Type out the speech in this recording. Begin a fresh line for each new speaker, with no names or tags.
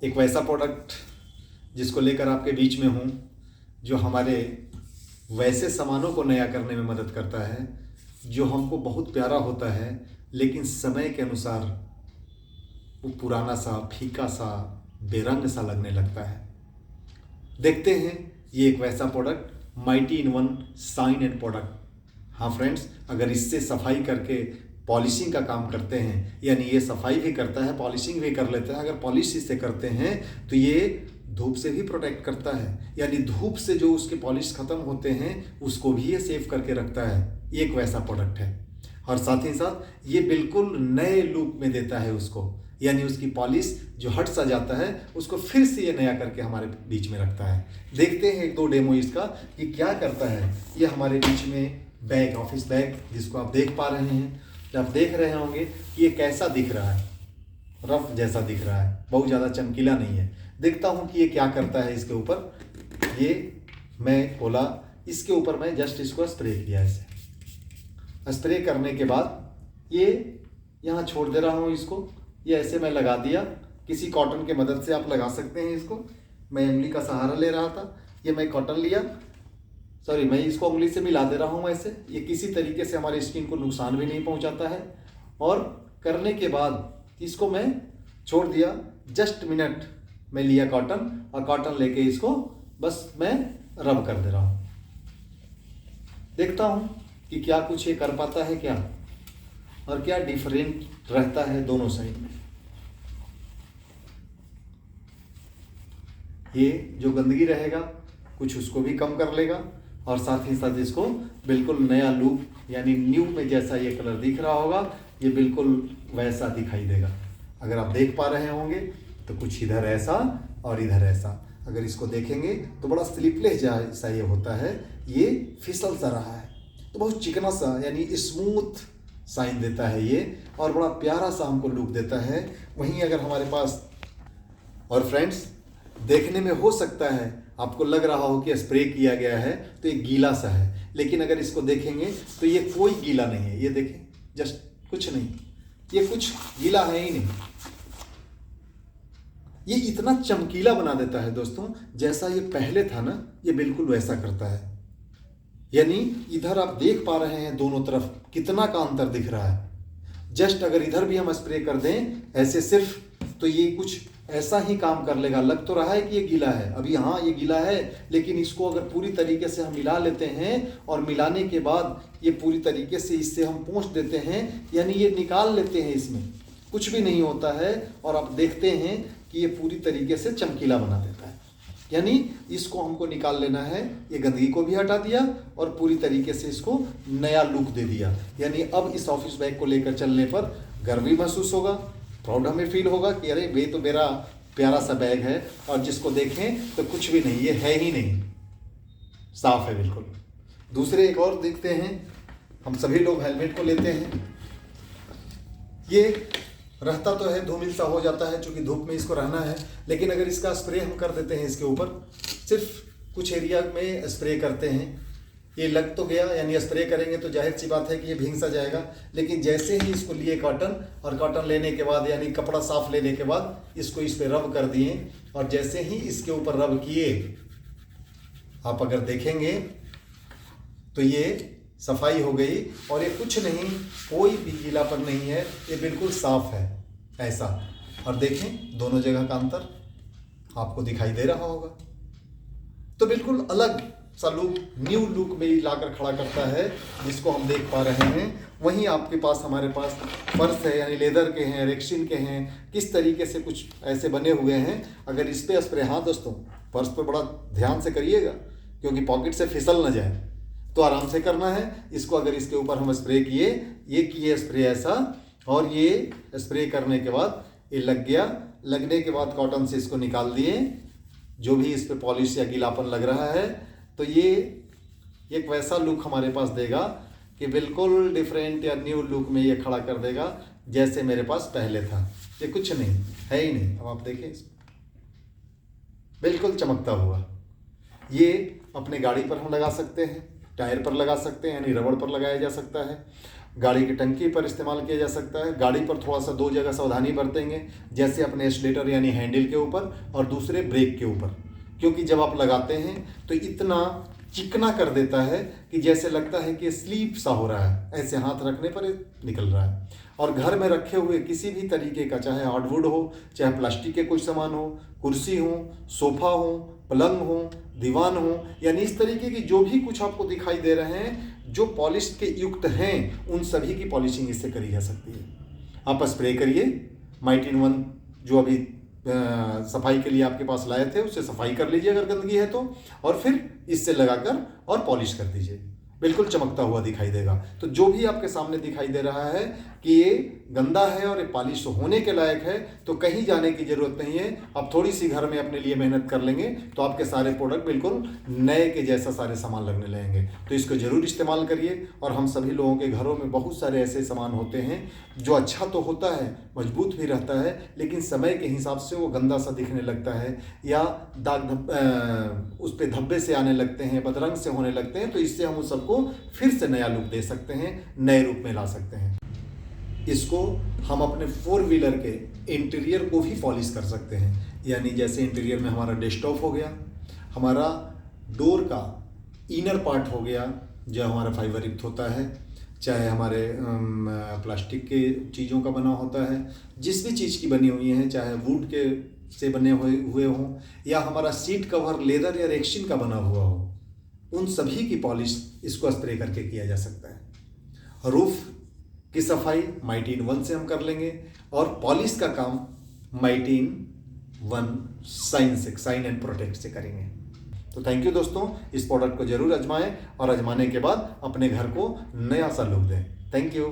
एक वैसा प्रोडक्ट जिसको लेकर आपके बीच में हूँ, जो हमारे वैसे सामानों को नया करने में मदद करता है जो हमको बहुत प्यारा होता है, लेकिन समय के अनुसार वो पुराना सा, फीका सा, बेरंग सा लगने लगता है। देखते हैं ये एक वैसा product, mighty in one shine and product. हाँ फ्रेंड्स, अगर इससे सफाई करके पॉलिशिंग का काम करते हैं, यानी ये सफाई भी करता है, पॉलिशिंग भी कर लेता है। अगर पॉलिश इससे करते हैं तो ये धूप से भी प्रोटेक्ट करता है, यानी धूप से जो उसके पॉलिश खत्म होते हैं उसको भी ये सेव करके रखता है। ये एक वैसा प्रोडक्ट है, और साथ ही साथ ये बिल्कुल नए लुक में देता है उसको, यानी उसकी पॉलिश जो हट सा जाता है उसको फिर से ये नया करके हमारे बीच में रखता है। देखते हैं एक दो डेमो इसका कि क्या करता है। ये हमारे बीच में बैग, ऑफिस बैग, जिसको आप देख पा रहे हैं, आप देख रहे होंगे कि ये कैसा दिख रहा है, रफ जैसा दिख रहा है, बहुत ज़्यादा चमकीला नहीं है। देखता हूँ कि ये क्या करता है इसके ऊपर। ये मैं खोला, इसके ऊपर मैं जस्ट इसको स्प्रे किया। ऐसे स्प्रे करने के बाद ये यहाँ छोड़ दे रहा हूँ इसको। ये ऐसे मैं लगा दिया, किसी कॉटन के मदद से आप लगा सकते हैं इसको। मैं उंगली का सहारा ले रहा था, ये मैं कॉटन लिया, सॉरी मैं इसको उंगली से मिला दे रहा हूँ ऐसे। ये किसी तरीके से हमारी स्किन को नुकसान भी नहीं पहुँचाता है। और करने के बाद इसको मैं छोड़ दिया, जस्ट मिनट में लिया कॉटन, और कॉटन लेके इसको बस मैं रब कर दे रहा हूँ। देखता हूँ कि क्या कुछ ये कर पाता है क्या, और क्या डिफरेंट रहता है दोनों साइड में। ये जो गंदगी रहेगा कुछ उसको भी कम कर लेगा, और साथ ही साथ इसको बिल्कुल नया लुक, यानी न्यू में जैसा ये कलर दिख रहा होगा ये बिल्कुल वैसा दिखाई देगा। अगर आप देख पा रहे होंगे तो कुछ इधर ऐसा और इधर ऐसा। अगर इसको देखेंगे तो बड़ा स्लिपलेस जैसा ये होता है, ये फिसल सा रहा है, तो बहुत चिकना सा यानी स्मूथ साइन देता है ये, और बड़ा प्यारा सा हमको लुक देता है। वहीं अगर हमारे पास, और फ्रेंड्स देखने में हो सकता है आपको लग रहा हो कि स्प्रे किया गया है तो ये गीला सा है, लेकिन अगर इसको देखेंगे तो ये कोई गीला नहीं है। ये देखें, जस्ट कुछ नहीं, ये कुछ गीला है ही नहीं। ये इतना चमकीला बना देता है दोस्तों, जैसा ये पहले था ना, ये बिल्कुल वैसा करता है। यानी इधर आप देख पा रहे हैं दोनों तरफ कितना का अंतर दिख रहा है। जस्ट अगर इधर भी हम स्प्रे कर दें ऐसे सिर्फ, तो ये कुछ ऐसा ही काम कर लेगा। लग तो रहा है कि ये गीला है, अभी हाँ ये गीला है, लेकिन इसको अगर पूरी तरीके से हम मिला लेते हैं, और मिलाने के बाद ये पूरी तरीके से इससे हम पोंछ देते हैं, यानी ये निकाल लेते हैं, इसमें कुछ भी नहीं होता है, और आप देखते हैं कि ये पूरी तरीके से चमकीला बना देता है। यानी इसको हमको निकाल लेना है, ये गंदगी को भी हटा दिया और पूरी तरीके से इसको नया लुक दे दिया। यानी अब इस ऑफिस बैग को लेकर चलने पर गर्व भी महसूस होगा, प्राउड हमें फील होगा कि अरे वे तो मेरा प्यारा सा बैग है, और जिसको देखें तो कुछ भी नहीं, ये है ही नहीं, साफ है बिल्कुल। दूसरे एक और देखते हैं, हम सभी लोग हेलमेट को लेते हैं। ये रहता तो है, धूमिल सा हो जाता है चूंकि धूप में इसको रहना है, लेकिन अगर इसका स्प्रे हम कर देते हैं इसके ऊपर, सिर्फ कुछ एरिया में स्प्रे करते हैं, ये लग तो गया, यानी स्प्रे करेंगे तो जाहिर सी बात है कि ये भींग सा जाएगा। लेकिन जैसे ही इसको लिए कॉटन, और कॉटन लेने के बाद यानी कपड़ा साफ लेने के बाद इसको इस पर रब कर दिए, और जैसे ही इसके ऊपर रब किए, आप अगर देखेंगे तो ये सफाई हो गई, और ये कुछ नहीं, कोई भी गीलापन नहीं है, ये बिल्कुल साफ है ऐसा। और देखें दोनों जगह का अंतर आपको दिखाई दे रहा होगा, तो बिल्कुल अलग सा लुक, न्यू लुक में लाकर खड़ा करता है, जिसको हम देख पा रहे हैं। वहीं आपके पास, हमारे पास फर्श है, यानी लेदर के हैं, रेक्सिन के हैं, किस तरीके से कुछ ऐसे बने हुए हैं। अगर इस पे स्प्रे, हाँ दोस्तों फर्श पे बड़ा ध्यान से करिएगा, क्योंकि पॉकेट से फिसल ना जाए, तो आराम से करना है इसको। अगर इसके ऊपर हम स्प्रे किए, ये किए स्प्रे ऐसा, और ये स्प्रे करने के बाद ये लग गया, लगने के बाद कॉटन से इसको निकाल दिए, जो भी इस पर पॉलिश या गीलापन लग रहा है, तो ये एक वैसा लुक हमारे पास देगा कि बिल्कुल डिफरेंट या न्यू लुक में ये खड़ा कर देगा, जैसे मेरे पास पहले था। ये कुछ नहीं है ही नहीं। अब आप देखें, बिल्कुल चमकता हुआ। ये अपने गाड़ी पर हम लगा सकते हैं, टायर पर लगा सकते हैं, यानी रबड़ पर लगाया जा सकता है। गाड़ी की टंकी पर इस्तेमाल किया जा सकता है। गाड़ी पर थोड़ा सा 2 जगह सावधानी बरतेंगे, जैसे अपने एक्सीलरेटर यानी हैंडल के ऊपर और दूसरे ब्रेक के ऊपर, क्योंकि जब आप लगाते हैं तो इतना चिकना कर देता है कि जैसे लगता है कि स्लीप सा हो रहा है, ऐसे हाथ रखने पर ये निकल रहा है। और घर में रखे हुए किसी भी तरीके का, चाहे हार्डवुड हो, चाहे प्लास्टिक के कुछ सामान हो, कुर्सी हो, सोफा हो, पलंग हो, दीवान हो, यानी इस तरीके की जो भी कुछ आपको दिखाई दे रहे हैं जो पॉलिश के युक्त हैं, उन सभी की पॉलिशिंग इससे करी जा सकती है। आप स्प्रे करिए, माइट इन वन जो अभी सफाई के लिए आपके पास लाए थे उससे सफाई कर लीजिए अगर गंदगी है तो, और फिर इससे लगाकर और पॉलिश कर दीजिए, बिल्कुल चमकता हुआ दिखाई देगा। तो जो भी आपके सामने दिखाई दे रहा है कि ये गंदा है और ये पॉलिश होने के लायक है, तो कहीं जाने की जरूरत नहीं है। आप थोड़ी सी घर में अपने लिए मेहनत कर लेंगे तो आपके सारे प्रोडक्ट बिल्कुल नए के जैसा सारे सामान लगने लगेंगे। तो इसको जरूर इस्तेमाल करिए। और हम सभी लोगों के घरों में बहुत सारे ऐसे सामान होते हैं जो अच्छा तो होता है, मजबूत भी रहता है, लेकिन समय के हिसाब से वो गंदा सा दिखने लगता है, या उस पर धब्बे से आने लगते हैं, बदरंग से होने लगते हैं। तो इससे हम उस सबको फिर से नया लुक दे सकते हैं, नए रूप में ला सकते हैं। इसको हम अपने 4 व्हीलर के इंटीरियर को भी पॉलिश कर सकते हैं, यानी जैसे इंटीरियर में हमारा डेस्कटॉप हो गया, हमारा डोर का इनर पार्ट हो गया जो हमारा फाइबर युक्त होता है, चाहे हमारे प्लास्टिक के चीज़ों का बना होता है, जिस भी चीज़ की बनी हुई है, चाहे वुड के से बने हुए हों, या हमारा सीट कवर लेदर या रेक्सिन का बना हुआ हो, उन सभी की पॉलिश इसको स्प्रे करके किया जा सकता है। रूफ की सफाई माइट इन वन से हम कर लेंगे, और पॉलिश का काम might in one sine and protect से करेंगे। तो थैंक यू दोस्तों, इस प्रोडक्ट को जरूर आजमाएं और आजमाने के बाद अपने घर को नया सा लुक दें। Thank you.